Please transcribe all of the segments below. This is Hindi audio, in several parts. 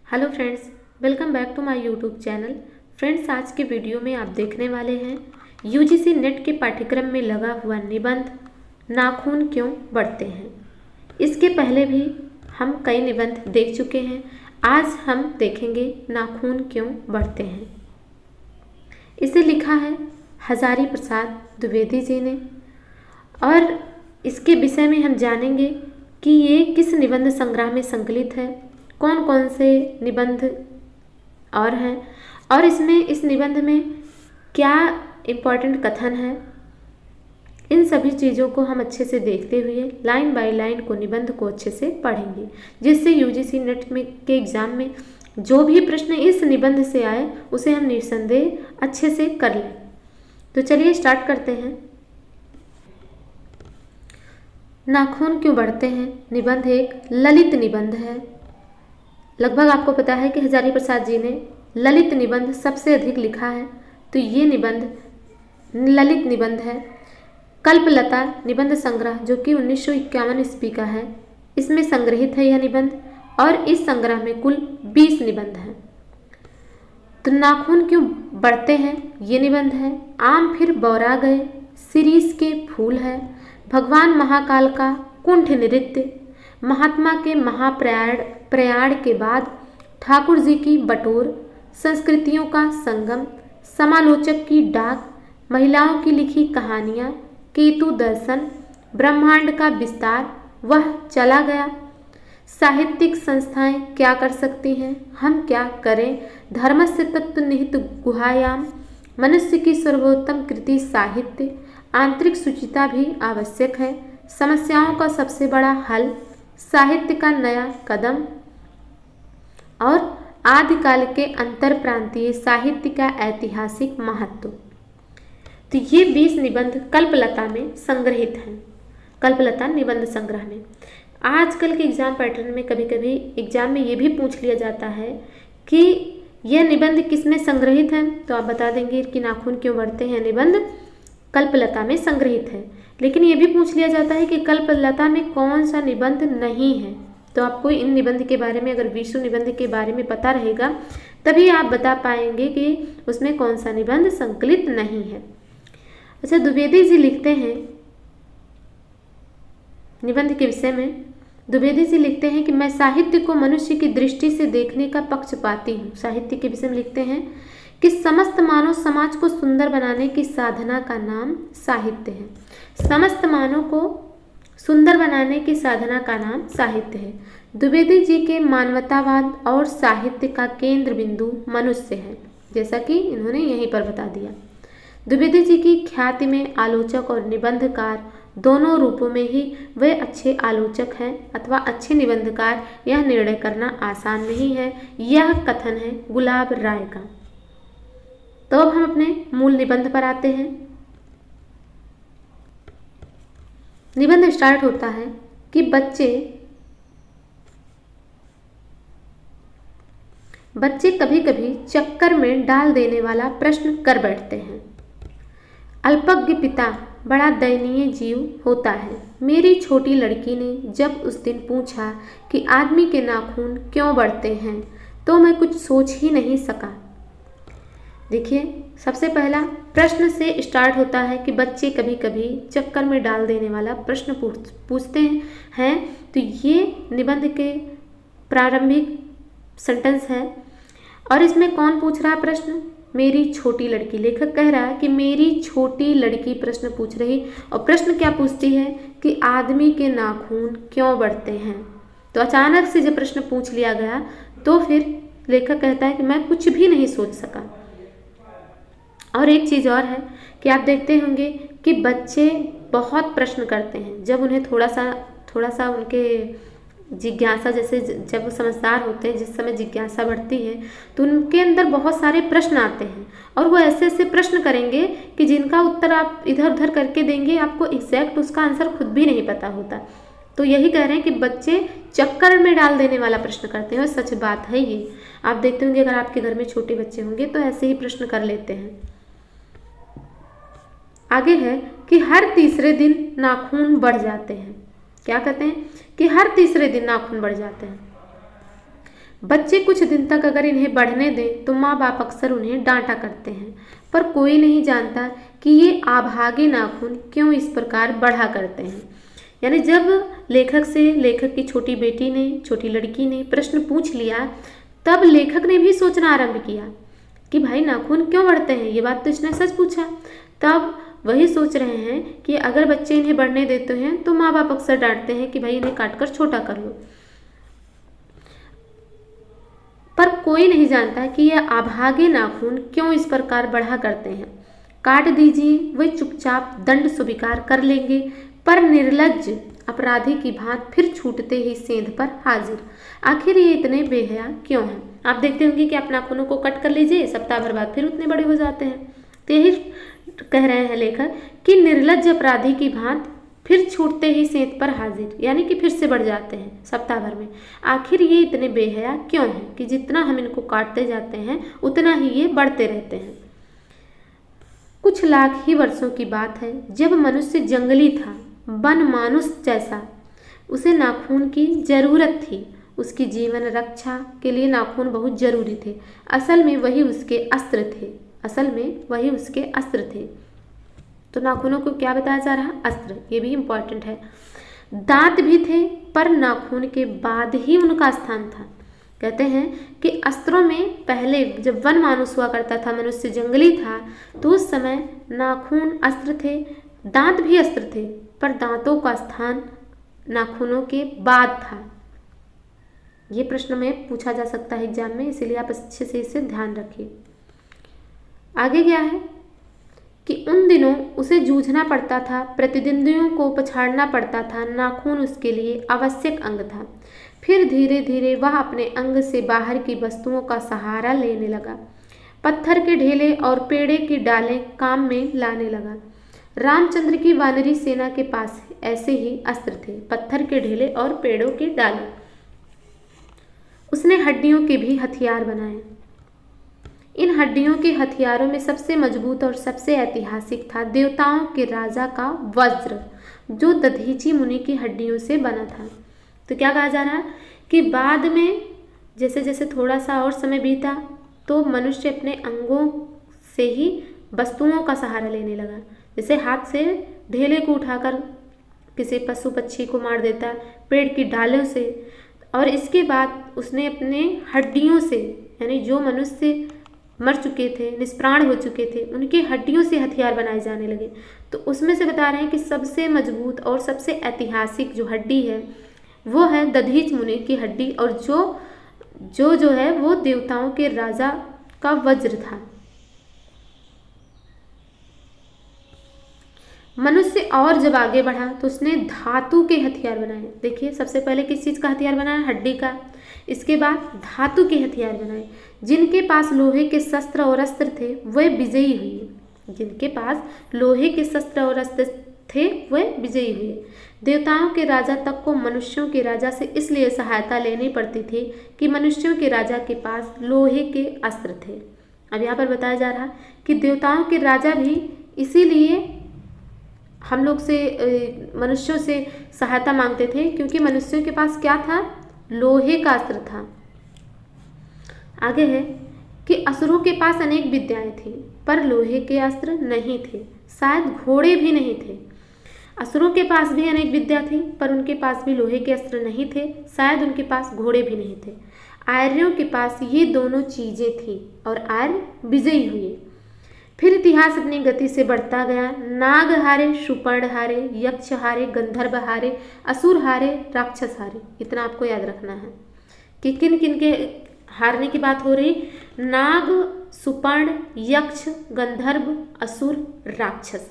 Hello friends, welcome back to my YouTube channel. Friends, आज के वीडियो में आप देखने वाले हैं यूजीसी नेट के पाठ्यक्रम में लगा हुआ निबंध नाखून क्यों बढ़ते हैं। इसके पहले भी हम कई निबंध देख चुके हैं। आज हम देखेंगे नाखून क्यों बढ़ते हैं। इसे लिखा है हजारी प्रसाद द्विवेदी जी ने और इसके विषय में हम जानेंगे कि ये किस निबंध संग्रह में संकलित है, कौन कौन से निबंध और हैं और इस निबंध में क्या इम्पोर्टेंट कथन है। इन सभी चीज़ों को हम अच्छे से देखते हुए लाइन बाय लाइन को निबंध को अच्छे से पढ़ेंगे, जिससे यूजीसी नेट में के एग्ज़ाम में जो भी प्रश्न इस निबंध से आए उसे हम निस्संदेह अच्छे से कर लें। तो चलिए स्टार्ट करते हैं। नाखून क्यों बढ़ते हैं निबंध एक ललित निबंध है। लगभग आपको पता है कि हजारी प्रसाद जी ने ललित निबंध सबसे अधिक लिखा है, तो ये निबंध ललित निबंध है। कल्पलता निबंध संग्रह जो कि 1951 ईस्वी का है, इसमें संग्रहित है यह निबंध और इस संग्रह में कुल 20 निबंध हैं। तो नाखून क्यों बढ़ते हैं ये निबंध है। आम फिर बौरा गए शिरीष के फूल है, भगवान महाकाल का कुंठ नृत्य, महात्मा के महाप्रयाण के बाद ठाकुर जी की बटोर, संस्कृतियों का संगम, समालोचक की डाक, महिलाओं की लिखी कहानियाँ, केतु दर्शन, ब्रह्मांड का विस्तार, वह चला गया, साहित्यिक संस्थाएं क्या कर सकती हैं, हम क्या करें, धर्मस्य तत्व निहित गुहायाम, मनुष्य की सर्वोत्तम कृति साहित्य, आंतरिक शुचिता भी आवश्यक है, समस्याओं का सबसे बड़ा हल, साहित्य का नया कदम और आदिकाल के अंतर प्रांतीय साहित्य का ऐतिहासिक महत्व। तो ये 20 निबंध कल्पलता में संग्रहित हैं। कल्पलता निबंध संग्रह में आजकल के एग्जाम पैटर्न में कभी कभी एग्जाम में ये भी पूछ लिया जाता है कि यह निबंध किस में संग्रहित है, तो आप बता देंगे कि नाखून क्यों बढ़ते हैं निबंध कल्पलता में संग्रहित है। लेकिन ये भी पूछ लिया जाता है कि कल्पलता में कौन सा निबंध नहीं है, तो आपको इन निबंध के बारे में, अगर विश्व निबंध के बारे में पता रहेगा तभी आप बता पाएंगे कि उसमें कौन सा निबंध संकलित नहीं है। अच्छा, द्विवेदी जी लिखते हैं निबंध के विषय में। द्विवेदी जी लिखते हैं कि मैं साहित्य को मनुष्य की दृष्टि से देखने का पक्षपाती हूँ। साहित्य के विषय में लिखते हैं कि समस्त मानव समाज को सुंदर बनाने की साधना का नाम साहित्य है। समस्त मानव को सुंदर बनाने की साधना का नाम साहित्य है। द्विवेदी जी के मानवतावाद और साहित्य का केंद्र बिंदु मनुष्य है, जैसा कि इन्होंने यहीं पर बता दिया। द्विवेदी जी की ख्याति में आलोचक और निबंधकार दोनों रूपों में ही वे अच्छे आलोचक हैं अथवा अच्छे निबंधकार, यह निर्णय करना आसान नहीं है। यह कथन है गुलाब राय का। तो अब हम अपने मूल निबंध पर आते हैं। निबंध स्टार्ट होता है कि बच्चे कभी कभी चक्कर में डाल देने वाला प्रश्न कर बैठते हैं। अल्पज्ञ पिता बड़ा दयनीय जीव होता है। मेरी छोटी लड़की ने जब उस दिन पूछा कि आदमी के नाखून क्यों बढ़ते हैं, तो मैं कुछ सोच ही नहीं सका। देखिए, सबसे पहला प्रश्न से स्टार्ट होता है कि बच्चे कभी कभी चक्कर में डाल देने वाला प्रश्न पूछते हैं। तो ये निबंध के प्रारंभिक सेंटेंस है और इसमें कौन पूछ रहा है प्रश्न? मेरी छोटी लड़की। लेखक कह रहा है कि मेरी छोटी लड़की प्रश्न पूछ रही, और प्रश्न क्या पूछती है कि आदमी के नाखून क्यों बढ़ते हैं। तो अचानक से जब प्रश्न पूछ लिया गया तो फिर लेखक कहता है कि मैं कुछ भी नहीं सोच सका। और एक चीज़ और है कि आप देखते होंगे कि बच्चे बहुत प्रश्न करते हैं। जब उन्हें थोड़ा सा उनके जिज्ञासा, जैसे जब वो समझदार होते हैं, जिस समय जिज्ञासा बढ़ती है तो उनके अंदर बहुत सारे प्रश्न आते हैं और वो ऐसे ऐसे प्रश्न करेंगे कि जिनका उत्तर आप इधर उधर करके देंगे, आपको एग्जैक्ट उसका आंसर खुद भी नहीं पता होता। तो यही कह रहे हैं कि बच्चे चक्कर में डाल देने वाला प्रश्न करते हैं, और सच बात है ये। आप देखते होंगे अगर आपके घर में छोटे बच्चे होंगे तो ऐसे ही प्रश्न कर लेते हैं। आगे है कि हर तीसरे दिन नाखून बढ़ जाते हैं। क्या कहते हैं कि हर तीसरे दिन नाखून बढ़ जाते हैं। बच्चे कुछ दिन तक अगर इन्हें बढ़ने दें तो माँ बाप अक्सर उन्हें डांटा करते हैं, पर कोई नहीं जानता कि ये आभागे नाखून क्यों इस प्रकार बढ़ा करते हैं। यानी जब लेखक की छोटी बेटी ने, छोटी लड़की ने प्रश्न पूछ लिया, तब लेखक ने भी सोचना आरंभ किया कि भाई नाखून क्यों बढ़ते हैं, ये बात तो इसने सच पूछा। तब वही सोच रहे हैं कि अगर बच्चे इन्हें बढ़ने देते हैं तो माँ बाप अक्सर डांटते हैं कि भाई इन्हें काटकर छोटा कर लो, पर कोई नहीं जानता कि यह आभागे नाखून क्यों इस प्रकार बढ़ा करते हैं। काट दीजिए, वे चुपचाप दंड स्वीकार कर लेंगे, पर निर्लज्ज अपराधी की भांति फिर छूटते ही सेंध पर हाजिर। आखिर ये इतने बेहया क्यों हैं? आप देखते होंगे कि आप नाखूनों को कट कर लीजिए, सप्ताह भर बाद फिर उतने बड़े हो जाते हैं। तो यही कह रहे हैं लेखक कि निर्लज्ज अपराधी की भांति फिर छूटते ही सेंध पर हाजिर, यानी कि फिर से बढ़ जाते हैं सप्ताह भर में। आखिर ये इतने बेहया क्यों हैं कि जितना हम इनको काटते जाते हैं उतना ही ये बढ़ते रहते हैं। कुछ लाख ही वर्षों की बात है, जब मनुष्य जंगली था, वन मानुष जैसा, उसे नाखून की जरूरत थी। उसकी जीवन रक्षा के लिए नाखून बहुत जरूरी थे। असल में वही उसके अस्त्र थे। तो नाखूनों को क्या बताया जा रहा? अस्त्र। ये भी इम्पोर्टेंट है। दांत भी थे, पर नाखून के बाद ही उनका स्थान था। कहते हैं कि अस्त्रों में पहले जब वन मानुष हुआ करता था, मनुष्य जंगली था, तो उस समय नाखून अस्त्र थे, दांत भी अस्त्र थे, पर दांतों का स्थान नाखूनों के बाद था। ये प्रश्न में पूछा जा सकता है एग्जाम में, इसीलिए आप अच्छे से इसे ध्यान रखिए। आगे क्या है कि उन दिनों उसे जूझना पड़ता था, प्रतिद्वंदियों को पछाड़ना पड़ता था। नाखून उसके लिए आवश्यक अंग था। फिर धीरे धीरे वह अपने अंग से बाहर की वस्तुओं का सहारा लेने लगा। पत्थर के ढेले और पेड़े की डालें काम में लाने लगा। रामचंद्र की वानरी सेना के पास ऐसे ही अस्त्र थे, पत्थर के ढेले और पेड़ों की डालें। उसने हड्डियों के भी हथियार बनाए। इन हड्डियों के हथियारों में सबसे मजबूत और सबसे ऐतिहासिक था देवताओं के राजा का वज्र, जो दधीची मुनि की हड्डियों से बना था। तो क्या कहा जा रहा है कि बाद में जैसे जैसे थोड़ा सा और समय बीता तो मनुष्य अपने अंगों से ही वस्तुओं का सहारा लेने लगा। जैसे हाथ से ढेले को उठाकर किसी पशु पक्षी को मार देता, पेड़ की डालों से, और इसके बाद उसने अपने हड्डियों से, यानी जो मनुष्य मर चुके थे, निष्प्राण हो चुके थे, उनकी हड्डियों से हथियार बनाए जाने लगे। तो उसमें से बता रहे हैं कि सबसे मजबूत और सबसे ऐतिहासिक जो हड्डी है वो है दधीच मुनि की हड्डी, और जो है वो देवताओं के राजा का वज्र था। मनुष्य और जब आगे बढ़ा तो उसने धातु के हथियार बनाए। देखिए सबसे पहले किस चीज़ का हथियार बनाया? हड्डी का। इसके बाद धातु के हथियार बनाए। जिनके पास लोहे के शस्त्र और अस्त्र थे वे विजयी हुए। जिनके पास लोहे के शस्त्र और अस्त्र थे वे विजयी हुए। देवताओं के राजा तक को मनुष्यों के राजा से इसलिए सहायता लेनी पड़ती थी कि मनुष्यों के राजा के पास लोहे के अस्त्र थे। अब यहाँ पर बताया जा रहा कि देवताओं के राजा भी इसीलिए हम लोग से, मनुष्यों से सहायता मांगते थे, क्योंकि मनुष्यों के पास क्या था? लोहे का अस्त्र था। आगे है कि असुरों के पास अनेक विद्याएं थी, पर लोहे के अस्त्र नहीं थे, शायद घोड़े भी नहीं थे। असुरों के पास भी अनेक विद्या थी, पर उनके पास भी लोहे के अस्त्र नहीं थे, शायद उनके पास घोड़े भी नहीं थे। आर्यों के पास ये दोनों चीजें थी और आर्य विजयी हुए। फिर इतिहास अपनी गति से बढ़ता गया। नाग हारे, सुपर्ण हारे, यक्ष हारे, गंधर्व हारे, असुर हारे, राक्षस हारे। इतना आपको याद रखना है कि किन किन के हारने की बात हो रही? नाग, सुपर्ण, यक्ष, गंधर्व, असुर, राक्षस।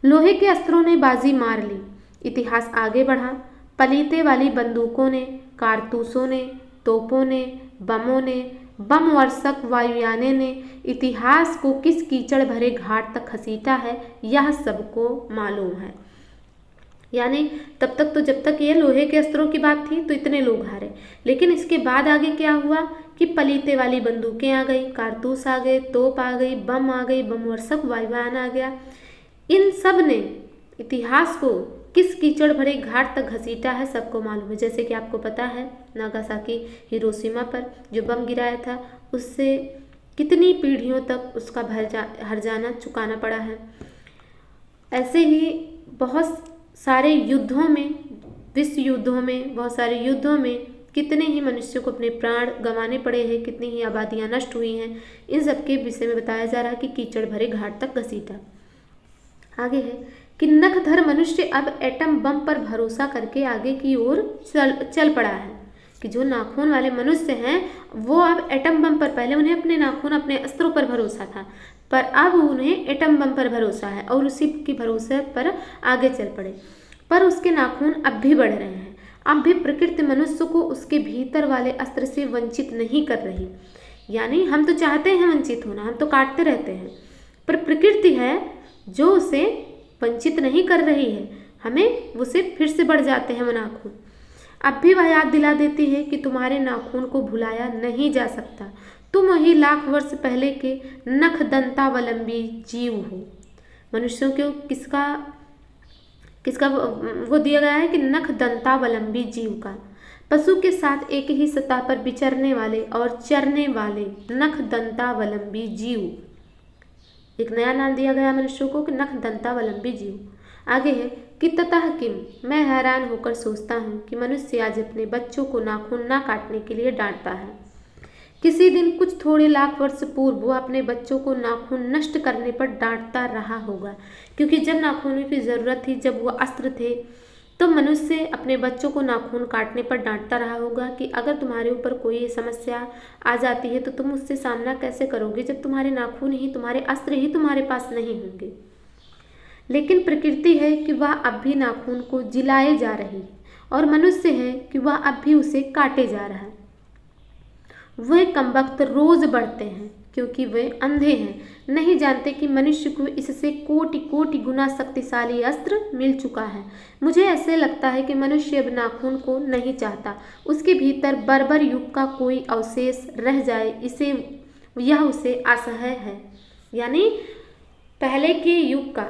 लोहे के अस्त्रों ने बाजी मार ली। इतिहास आगे बढ़ा। पलीते वाली बंदूकों ने, कारतूसों ने, तोपों ने, बमों ने, बम वर्षक वायुयाने ने इतिहास को किस कीचड़ भरे घाट तक घसीटा है, यह सबको मालूम है। यानी तब तक तो, जब तक ये लोहे के अस्त्रों की बात थी तो इतने लोग हारे, लेकिन इसके बाद आगे क्या हुआ कि पलीते वाली बंदूकें आ गई, कारतूस आ गए, तोप आ गई, बम आ गई, बम वर्षक वायुयान आ गया। इन सब ने इतिहास को किस कीचड़ भरे घाट तक घसीटा है सबको मालूम है। जैसे कि आपको पता है नागासाकी हिरोशिमा पर जो बम गिराया था उससे कितनी पीढ़ियों तक उसका हर्जाना चुकाना पड़ा है। ऐसे ही बहुत सारे युद्धों में, विश्व युद्धों में, बहुत सारे युद्धों में कितने ही मनुष्यों को अपने प्राण गंवाने पड़े हैं, कितनी ही आबादियां नष्ट हुई हैं। इन सब के विषय में बताया जा रहा है कि कीचड़ भरे घाट तक घसीटा। आगे है कि नखधर मनुष्य अब एटम बम पर भरोसा करके आगे की ओर चल पड़ा है। कि जो नाखून वाले मनुष्य हैं वो अब एटम बम पर, पहले उन्हें अपने नाखून अपने अस्त्रों पर भरोसा था, पर अब उन्हें एटम बम पर भरोसा है और उसी की भरोसे पर आगे चल पड़े। पर उसके नाखून अब भी बढ़ रहे हैं। अब भी प्रकृति मनुष्य को उसके भीतर वाले अस्त्र से वंचित नहीं कर रही। यानी हम तो चाहते हैं वंचित होना, हम तो काटते रहते हैं, पर प्रकृति है जो उसे वंचित नहीं कर रही है, हमें उसे फिर से बढ़ जाते हैं वो नाखून। अब भी वह याद दिला देती है कि तुम्हारे नाखून को भुलाया नहीं जा सकता, तुम वही लाख वर्ष पहले के नख दंतावलंबी जीव हो। मनुष्यों को किसका वो दिया गया है कि नख दंतावलंबी जीव का, पशु के साथ एक ही सतह पर विचरने वाले और चरने वाले नख दंतावलंबी जीव। एक नया नाम दिया गया मनुष्यों को कि नख दंतावलंबी जीव। आगे है कि ततः किम, मैं हैरान होकर सोचता हूँ कि मनुष्य आज अपने बच्चों को नाखून ना काटने के लिए डांटता है। किसी दिन कुछ थोड़े लाख वर्ष पूर्व वो अपने बच्चों को नाखून नष्ट करने पर डांटता रहा होगा, क्योंकि जब नाखूनों की ज़रूरत थी, जब वो अस्त्र थे, तो मनुष्य अपने बच्चों को नाखून काटने पर डांटता रहा होगा कि अगर तुम्हारे ऊपर कोई समस्या आ जाती है तो तुम उससे सामना कैसे करोगे जब तुम्हारे नाखून ही, तुम्हारे अस्त्र ही तुम्हारे पास नहीं होंगे। लेकिन प्रकृति है कि वह अब भी नाखून को जिलाए जा रही है और मनुष्य है कि वह अब भी उसे काटे जा रहा है। वे कमबख्त रोज बढ़ते हैं क्योंकि वे अंधे हैं, नहीं जानते कि मनुष्य को इससे कोटि कोटि गुना शक्तिशाली अस्त्र मिल चुका है। मुझे ऐसे लगता है कि मनुष्य अब नाखून को नहीं चाहता, उसके भीतर बर्बर युग का कोई अवशेष रह जाए, यह उसे असह्य है। यानी पहले के युग का,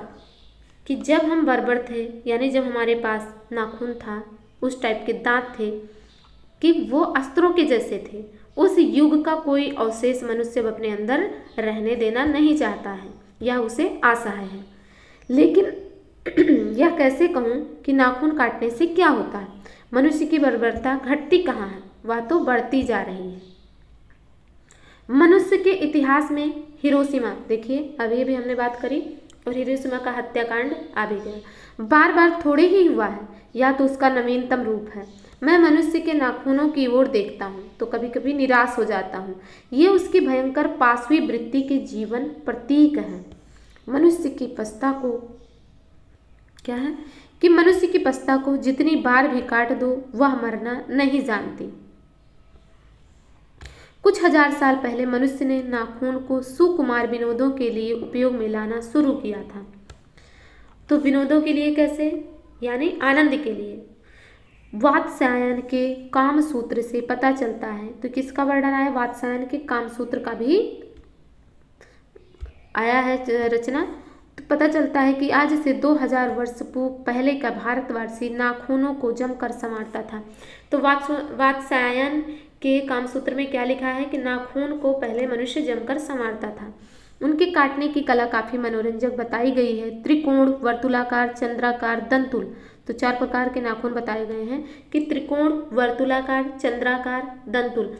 कि जब हम बर्बर थे, यानी जब हमारे पास नाखून था, उस टाइप के दांत थे कि वो अस्त्रों के जैसे थे, उस युग का कोई अवशेष मनुष्य अपने अंदर रहने देना नहीं चाहता है, यह उसे असह्य है। लेकिन यह कैसे कहूँ कि नाखून काटने से क्या होता है? मनुष्य की बर्बरता घटती कहाँ है, वह तो बढ़ती जा रही है। मनुष्य के इतिहास में हिरोशिमा, देखिए अभी भी हमने बात करी, और हिरोशिमा का हत्याकांड आ भी गया, बार बार थोड़े ही हुआ है, या तो उसका नवीनतम रूप है। मैं मनुष्य के नाखूनों की ओर देखता हूँ तो कभी कभी निराश हो जाता हूँ। ये उसकी भयंकर पाशवी वृत्ति के जीवन प्रतीक है। मनुष्य की पस्ता को क्या है कि मनुष्य की पस्ता को जितनी बार भी काट दो वह मरना नहीं जानती। कुछ हजार साल पहले मनुष्य ने नाखून को सुकुमार विनोदों के लिए उपयोग में लाना शुरू किया था। तो विनोदों के लिए कैसे? यानी आनंद के लिए। वात्स्यायन के काम सूत्र से पता चलता है, तो किसका वर्णन आया? वात्स्यायन के काम सूत्र का भी आया है रचना। तो पता चलता है कि आज से 2000 वर्ष पहले का भारतवासी नाखूनों को जमकर संवारता था। तो वात्स्यायन के काम सूत्र में क्या लिखा है कि नाखून को पहले मनुष्य जमकर संवारता था। उनके काटने की कला काफी मनोरंजक बताई गई है। त्रिकोण, वर्तुलाकार, चंद्राकार, दंतुल, तो 4 प्रकार के नाखून बताए गए हैं कि त्रिकोण, वर्तुलाकार, चंद्राकार, दंतुल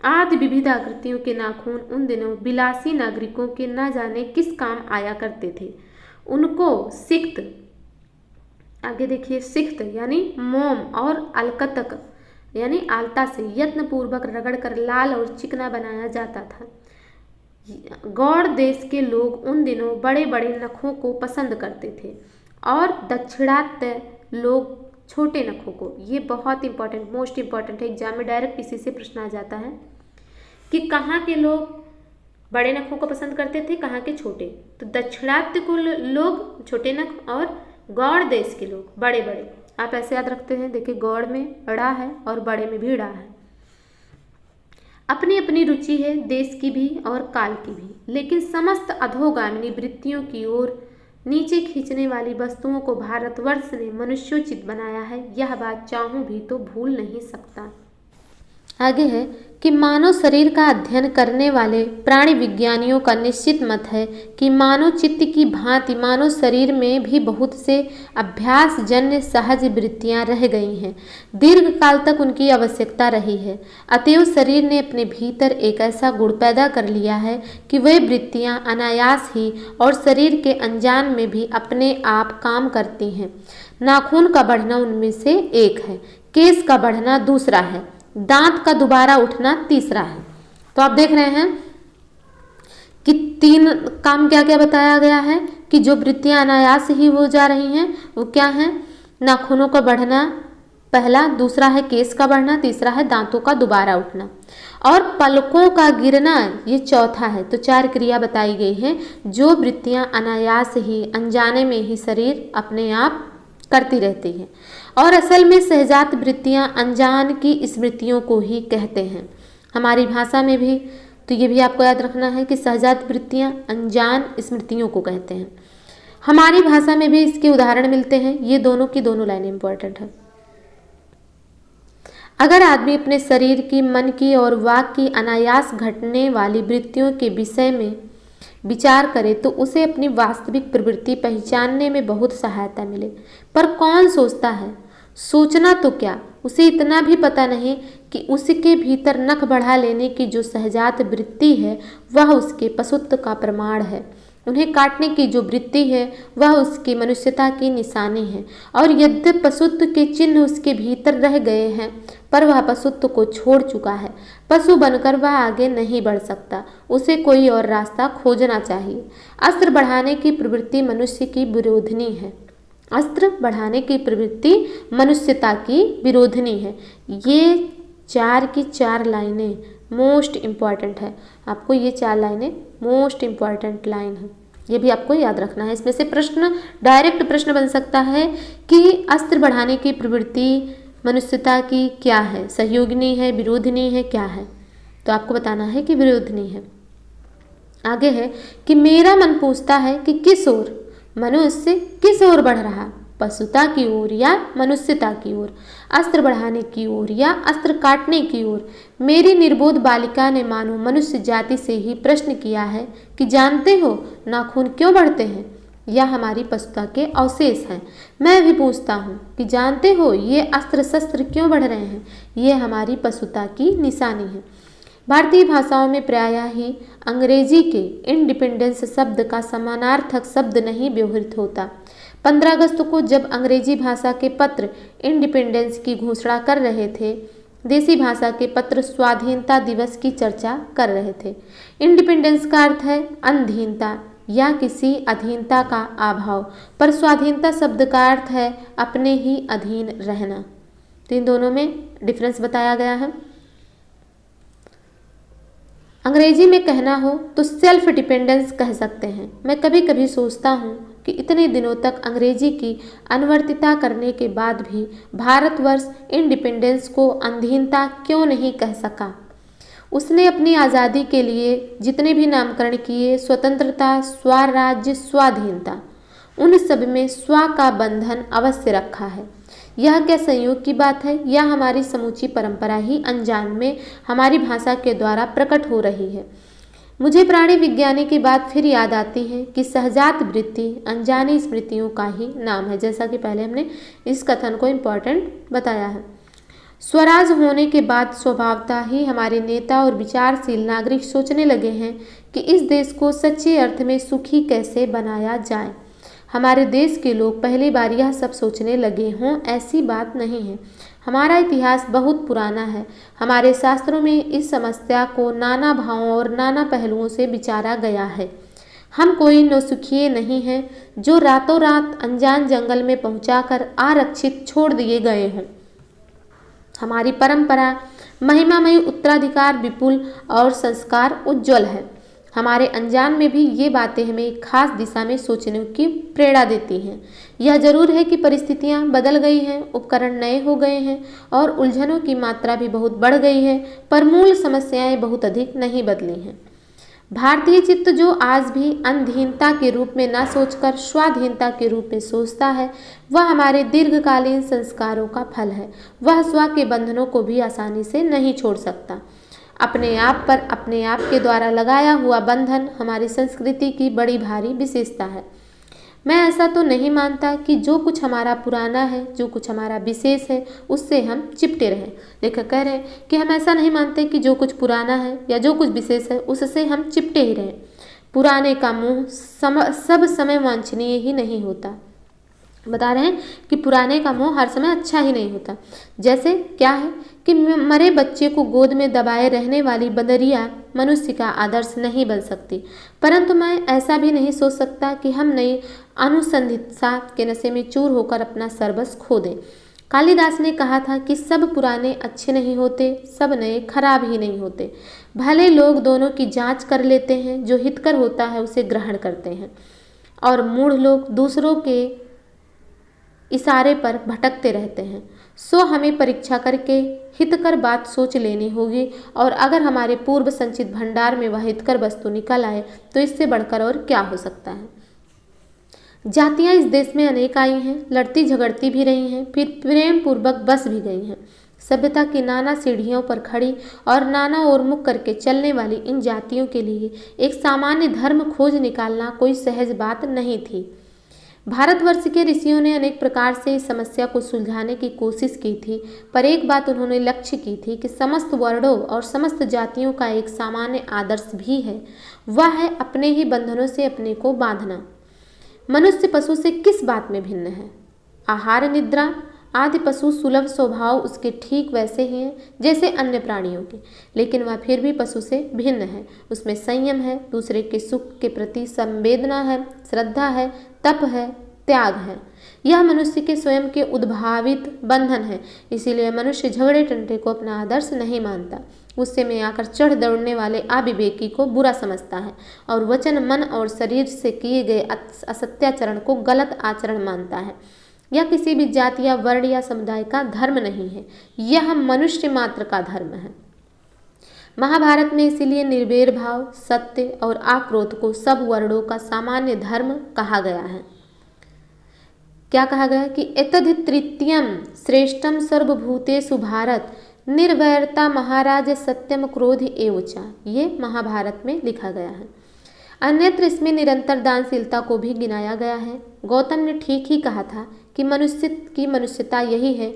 आदि विविध आकृतियों के नाखून उन दिनों विलासी नागरिकों के न जाने किस काम आया करते थे। उनको सिक्त, आगे देखिए, सिक्त यानी मोम और अलकतक यानी आलता से यत्नपूर्वक रगड़कर लाल और चिकना बनाया जाता था। गौड़ देश के लोग उन दिनों बड़े बड़े नखों को पसंद करते थे और दक्षिणात्य लोग छोटे नखों को। ये बहुत इंपॉर्टेंट, मोस्ट इंपॉर्टेंट है, एग्जाम में डायरेक्ट इसी से प्रश्न आ जाता है कि कहाँ के लोग बड़े नखों को पसंद करते थे, कहाँ के छोटे। तो दक्षिणात्य को लोग छोटे नख और गौड़ देश के लोग बड़े बड़े। आप ऐसे याद रखते हैं, देखिए गौड़ में अड़ा है और बड़े में भी अड़ा है। अपनी अपनी रुचि है, देश की भी और काल की भी, लेकिन समस्त अधोगामिनी वृत्तियों की ओर नीचे खींचने वाली वस्तुओं को भारतवर्ष ने मनुष्योचित बनाया है, यह बात चाहूं भी तो भूल नहीं सकता। आगे है कि मानव शरीर का अध्ययन करने वाले प्राणी विज्ञानियों का निश्चित मत है कि मानव चित्त की भांति मानव शरीर में भी बहुत से अभ्यास जन्य सहज वृत्तियां रह गई हैं, दीर्घ काल तक उनकी आवश्यकता रही है। अतएव शरीर ने अपने भीतर एक ऐसा गुण पैदा कर लिया है कि वे वृत्तियां अनायास ही और शरीर के अनजान में भी अपने आप काम करती हैं। नाखून का बढ़ना उनमें से एक है, केश का बढ़ना दूसरा है, दांत का दोबारा उठना तीसरा है। तो आप देख रहे हैं कि 3 काम क्या क्या बताया गया है कि जो वृत्तियां अनायास ही हो जा रही हैं वो क्या है? नाखूनों का बढ़ना पहला, दूसरा है केश का बढ़ना, तीसरा है दांतों का दोबारा उठना और पलकों का गिरना ये चौथा है। तो 4 क्रिया बताई गई हैं जो वृत्तियां अनायास ही अनजाने में ही शरीर अपने आप करती रहती है और असल में सहजात वृत्तियां अनजान की स्मृतियों को ही कहते हैं। हमारी भाषा में भी तो ये भी आपको याद रखना है कि सहजात वृत्तियां अनजान स्मृतियों को कहते हैं। हमारी भाषा में भी इसके उदाहरण मिलते हैं। ये दोनों की दोनों लाइनें इंपॉर्टेंट है। अगर आदमी अपने शरीर की, मन की और वाक की अनायास घटने वाली वृत्तियों के विषय में विचार करे तो उसे अपनी वास्तविक प्रवृत्ति पहचानने में बहुत सहायता मिले। पर कौन सोचता है? सोचना तो क्या, उसे इतना भी पता नहीं कि उसके भीतर नख बढ़ा लेने की जो सहजात वृत्ति है वह उसके पशुत्व का प्रमाण है। उन्हें काटने की जो वृत्ति है वह उसकी मनुष्यता की निशानी है और यद्यपि पशुत्व के चिन्ह उसके भीतर रह गए हैं पर वह पशुत्व को छोड़ चुका है। पशु बनकर वह आगे नहीं बढ़ सकता, उसे कोई और रास्ता खोजना चाहिए। अस्त्र बढ़ाने की प्रवृत्ति मनुष्य की विरोधनी है। अस्त्र बढ़ाने की प्रवृत्ति मनुष्यता की विरोधनी है। ये 4 की 4 लाइनें मोस्ट इम्पॉर्टेंट है। आपको ये 4 लाइनें मोस्ट इम्पॉर्टेंट लाइन है, ये भी आपको याद रखना है। इसमें से प्रश्न, डायरेक्ट प्रश्न बन सकता है कि अस्त्र बढ़ाने की प्रवृत्ति मनुष्यता की क्या है, सहयोगिनी है, विरोधनी है, क्या है? तो आपको बताना है कि विरोधनी है। आगे है कि मेरा मन पूछता है कि किस ओर मनुष्य किस ओर बढ़ रहा, पशुता की ओर या मनुष्यता की ओर, अस्त्र बढ़ाने की ओर या अस्त्र काटने की ओर। मेरी निर्बोध बालिका ने मानो मनुष्य जाति से ही प्रश्न किया है कि जानते हो नाखून क्यों बढ़ते हैं? यह हमारी पशुता के अवशेष हैं। मैं भी पूछता हूँ कि जानते हो ये अस्त्र शस्त्र क्यों बढ़ रहे हैं? ये हमारी पशुता की निशानी है। भारतीय भाषाओं में प्रायः ही अंग्रेजी के इंडिपेंडेंस शब्द का समानार्थक शब्द नहीं व्यवहृत होता। 15 अगस्त को जब अंग्रेजी भाषा के पत्र इंडिपेंडेंस की घोषणा कर रहे थे, देसी भाषा के पत्र स्वाधीनता दिवस की चर्चा कर रहे थे। इंडिपेंडेंस का अर्थ है अधीनता या किसी अधीनता का अभाव, पर स्वाधीनता शब्द का अर्थ है अपने ही अधीन रहना। तो इन दोनों में डिफरेंस बताया गया है। अंग्रेजी में कहना हो तो सेल्फ डिपेंडेंस कह सकते हैं। मैं कभी कभी सोचता हूँ कि इतने दिनों तक अंग्रेजी की अनुवर्तिता करने के बाद भी भारतवर्ष इंडिपेंडेंस को अधीनता क्यों नहीं कह सका। उसने अपनी आज़ादी के लिए जितने भी नामकरण किए, स्वतंत्रता, स्वराज्य, स्वाधीनता, उन सब में स्व का बंधन अवश्य रखा है। यह क्या संयोग की बात है? यह हमारी समूची परंपरा ही अनजान में हमारी भाषा के द्वारा प्रकट हो रही है। मुझे प्राणी विज्ञानी की बात फिर याद आती है कि सहजात वृत्ति अनजानी स्मृतियों का ही नाम है, जैसा कि पहले हमने इस कथन को इम्पोर्टेंट बताया है। स्वराज होने के बाद स्वभावतः ही हमारे नेता और विचारशील नागरिक सोचने लगे हैं कि इस देश को सच्चे अर्थ में सुखी कैसे बनाया जाए। हमारे देश के लोग पहली बार यह सब सोचने लगे हों ऐसी बात नहीं है। हमारा इतिहास बहुत पुराना है। हमारे शास्त्रों में इस समस्या को नाना भावों और नाना पहलुओं से विचारा गया है। हम कोई नौसिखिए नहीं हैं जो रातों रात अनजान जंगल में पहुंचाकर आरक्षित छोड़ दिए गए हों। हमारी परंपरा महिमामयी, उत्तराधिकार विपुल और संस्कार उज्ज्वल है। हमारे अनजान में भी ये बातें हमें एक खास दिशा में सोचने की प्रेरणा देती हैं। यह जरूर है कि परिस्थितियां बदल गई हैं, उपकरण नए हो गए हैं और उलझनों की मात्रा भी बहुत बढ़ गई है, पर मूल समस्याएं बहुत अधिक नहीं बदली हैं। भारतीय चित्त जो आज भी अंधहीनता के रूप में न सोचकर स्वाधीनता के रूप में सोचता है, वह हमारे दीर्घकालीन संस्कारों का फल है। वह स्व के बंधनों को भी आसानी से नहीं छोड़ सकता। अपने आप पर अपने आप के द्वारा लगाया हुआ बंधन हमारी संस्कृति की बड़ी भारी विशेषता है। मैं ऐसा तो नहीं मानता कि जो कुछ हमारा पुराना है, जो कुछ हमारा विशेष है, उससे हम चिपटे रहें। लेखक कह रहे हैं कि हम ऐसा नहीं मानते कि जो कुछ पुराना है या जो कुछ विशेष है उससे हम चिपटे ही रहें। पुराने का मोह सब समय वांछनीय ही नहीं होता। बता रहे हैं कि पुराने का मोह हर समय अच्छा ही नहीं होता। जैसे क्या है कि मरे बच्चे को गोद में दबाए रहने वाली बंदरिया मनुष्य का आदर्श नहीं बन सकती, परंतु मैं ऐसा भी नहीं सोच सकता कि हम नई अनुसंधित्सा के नशे में चूर होकर अपना सर्वस्व खो दें। कालिदास ने कहा था कि सब पुराने अच्छे नहीं होते, सब नए खराब ही नहीं होते। भले लोग दोनों की जांच कर लेते हैं, जो हितकर होता है उसे ग्रहण करते हैं, और मूढ़ लोग दूसरों के इशारे पर भटकते रहते हैं। सो हमें परीक्षा करके हितकर बात सोच लेनी होगी, और अगर हमारे पूर्व संचित भंडार में वह हितकर वस्तु निकल आए तो इससे बढ़कर और क्या हो सकता है। जातियां इस देश में अनेक आई हैं, लड़ती झगड़ती भी रही हैं, फिर प्रेम पूर्वक बस भी गई हैं। सभ्यता की नाना सीढ़ियों पर खड़ी और नाना ओर मुख करके चलने वाली इन जातियों के लिए एक सामान्य धर्म खोज निकालना कोई सहज बात नहीं थी। भारतवर्ष के ऋषियों ने अनेक प्रकार से इस समस्या को सुलझाने की कोशिश की थी, पर एक बात उन्होंने लक्ष्य की थी कि समस्त वर्णों और समस्त जातियों का एक सामान्य आदर्श भी है, वह है अपने ही बंधनों से अपने को बांधना। मनुष्य पशु से किस बात में भिन्न है? आहार निद्रा आदि पशु सुलभ स्वभाव उसके ठीक वैसे ही हैं जैसे अन्य प्राणियों के, लेकिन वह फिर भी पशु से भिन्न है। उसमें संयम है, दूसरे के सुख के प्रति संवेदना है, श्रद्धा है, तप है, त्याग है। यह मनुष्य के स्वयं के उद्भावित बंधन है। इसीलिए मनुष्य झगड़े टंटे को अपना आदर्श नहीं मानता। गुस्से में आकर चढ़ दौड़ने वाले अविवेकी को बुरा समझता है और वचन, मन और शरीर से किए गए असत्याचरण को गलत आचरण मानता है। यह किसी भी जाति या वर्ण या समुदाय का धर्म नहीं है, यह मनुष्य मात्र का धर्म है। महाभारत में इसीलिए निर्वैर भाव, सत्य और आक्रोध को सब वर्णों का सामान्य धर्म कहा गया है। क्या कहा गया कि एतद् तृतीयम श्रेष्ठम सर्वभूतेषु भारत निर्वैरता महाराज सत्यम क्रोध एवचा, ये महाभारत में लिखा गया है। अन्यत्र इसमें निरंतर दानशीलता को भी गिनाया गया है। गौतम ने ठीक ही कहा था कि मनुष्य की मनुष्यता यही है।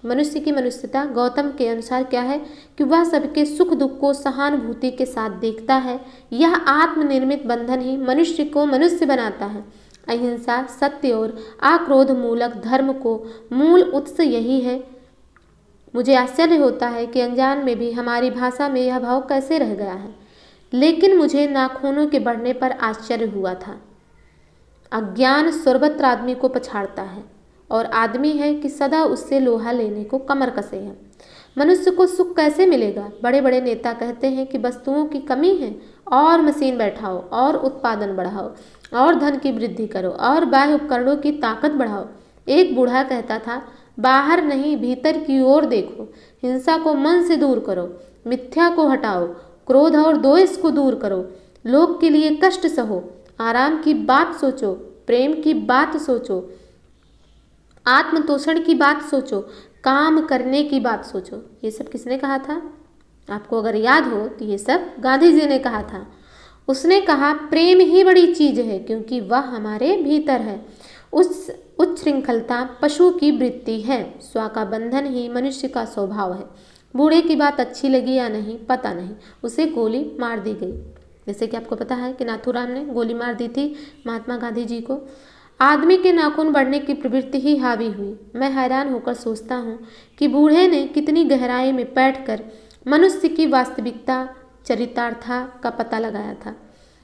मनुष्य की मनुष्यता गौतम के अनुसार क्या है कि वह सबके सुख दुख को सहानुभूति के साथ देखता है। यह आत्मनिर्मित बंधन ही मनुष्य को मनुष्य बनाता है। अहिंसा, सत्य और आक्रोध मूलक धर्म को मूल उत्स यही है। मुझे आश्चर्य होता है कि अनजान में भी हमारी भाषा में यह भाव कैसे रह गया है, लेकिन मुझे नाखूनों के बढ़ने पर आश्चर्य हुआ था। अज्ञान सर्वत्र आदमी को पछाड़ता है और आदमी है कि सदा उससे लोहा लेने को कमर कसे है। मनुष्य को सुख कैसे मिलेगा? बड़े बड़े नेता कहते हैं कि वस्तुओं की कमी है और मशीन बैठाओ और उत्पादन बढ़ाओ और धन की वृद्धि करो और बाह्य उपकरणों की ताकत बढ़ाओ। एक बूढ़ा कहता था, बाहर नहीं भीतर की ओर देखो, हिंसा को मन से दूर करो, मिथ्या को हटाओ, क्रोध और द्वेष को दूर करो, लोग के लिए कष्ट सहो, आराम की बात सोचो, प्रेम की बात सोचो, आत्मतोषण की बात सोचो, काम करने की बात सोचो। ये सब किसने कहा था? आपको अगर याद हो तो ये सब गांधी जी ने कहा था। उसने कहा प्रेम ही बड़ी चीज है क्योंकि वह हमारे भीतर है। उस उच्छृंखलता पशु की वृत्ति है। स्व का बंधन ही मनुष्य का स्वभाव है। बूढ़े की बात अच्छी लगी या नहीं पता नहीं, उसे गोली मार दी गई। जैसे कि आपको पता है कि नाथूराम ने गोली मार दी थी महात्मा गांधी जी को। आदमी के नाखून बढ़ने की प्रवृत्ति ही हावी हुई। मैं हैरान होकर सोचता हूँ कि बूढ़े ने कितनी गहराई में बैठकर मनुष्य की वास्तविकता चरितार्था का पता लगाया था।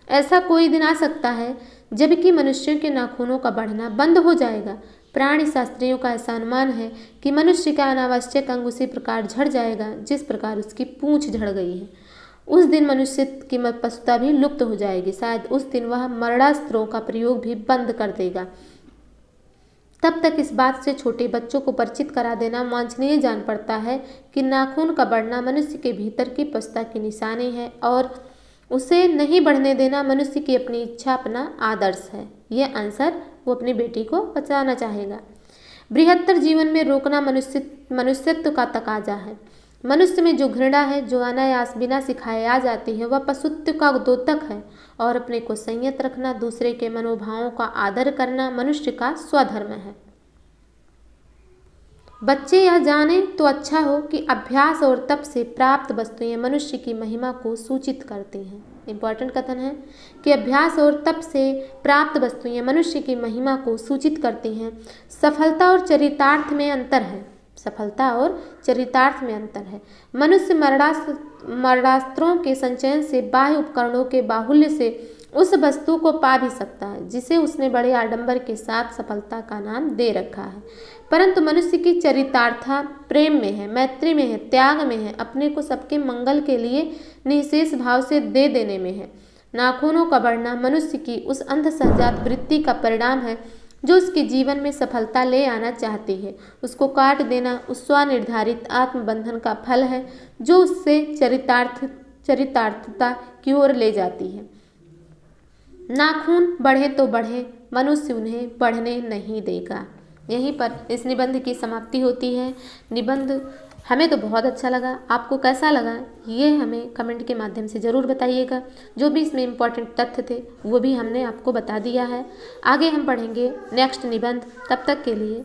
ऐसा कोई दिन आ सकता है जबकि मनुष्यों के नाखूनों का बढ़ना बंद हो जाएगा। प्राणी शास्त्रियों का ऐसा अनुमान है कि मनुष्य का अनावश्यक अंग उसी प्रकार झड़ जाएगा जिस प्रकार उसकी पूंछ झड़ गई है। उस दिन मनुष्य की पशुता भी लुप्त हो जाएगी। शायद उस दिन वह मरणास्त्रों का प्रयोग भी बंद कर देगा। तब तक इस बात से छोटे बच्चों को परिचित करा देना वांछनीय जान पड़ता है कि नाखून का बढ़ना मनुष्य के भीतर की पशुता की निशानी है और उसे नहीं बढ़ने देना मनुष्य की अपनी इच्छा, अपना आदर्श है। यह आंसर वो अपनी बेटी को बचाना चाहेगा। बृहत्तर जीवन में रोकना मनुष्यत्व का तकाजा है। मनुष्य में जो घृणा है, जो अनायास बिना सिखाए आ जाती है, वह पशुत्व का द्योतक है। और अपने को संयत रखना, दूसरे के मनोभावों का आदर करना मनुष्य का स्वधर्म है। बच्चे यह जाने तो अच्छा हो कि अभ्यास और तप से प्राप्त वस्तुएं मनुष्य की महिमा को सूचित करती हैं। इम्पॉर्टेंट कथन है कि अभ्यास और तप से प्राप्त वस्तुएं मनुष्य की महिमा को सूचित करती हैं। सफलता और चरितार्थ में अंतर है। सफलता और चरितार्थ में अंतर है। मनुष्य मरणास्त्रों के संचयन से, बाह्य उपकरणों के बाहुल्य से उस वस्तु को पा भी सकता है जिसे उसने बड़े आडंबर के साथ सफलता का नाम दे रखा है। परंतु मनुष्य की चरितार्था प्रेम में है, मैत्री में है, त्याग में है, अपने को सबके मंगल के लिए निःशेष भाव से दे देने में है। नाखूनों का बढ़ना मनुष्य की उस अंध सहजात वृत्ति का परिणाम है जो उसके जीवन में सफलता ले आना चाहती है। उसको काट देना उस स्वनिर्धारित आत्मबंधन का फल है जो उससे चरितार्थता की ओर ले जाती है। नाखून बढ़े तो बढ़े, मनुष्य उन्हें बढ़ने नहीं देगा। यहीं पर इस निबंध की समाप्ति होती है। निबंध हमें तो बहुत अच्छा लगा, आपको कैसा लगा ये हमें कमेंट के माध्यम से ज़रूर बताइएगा। जो भी इसमें इम्पोर्टेंट तथ्य थे वो भी हमने आपको बता दिया है। आगे हम पढ़ेंगे नेक्स्ट निबंध। तब तक के लिए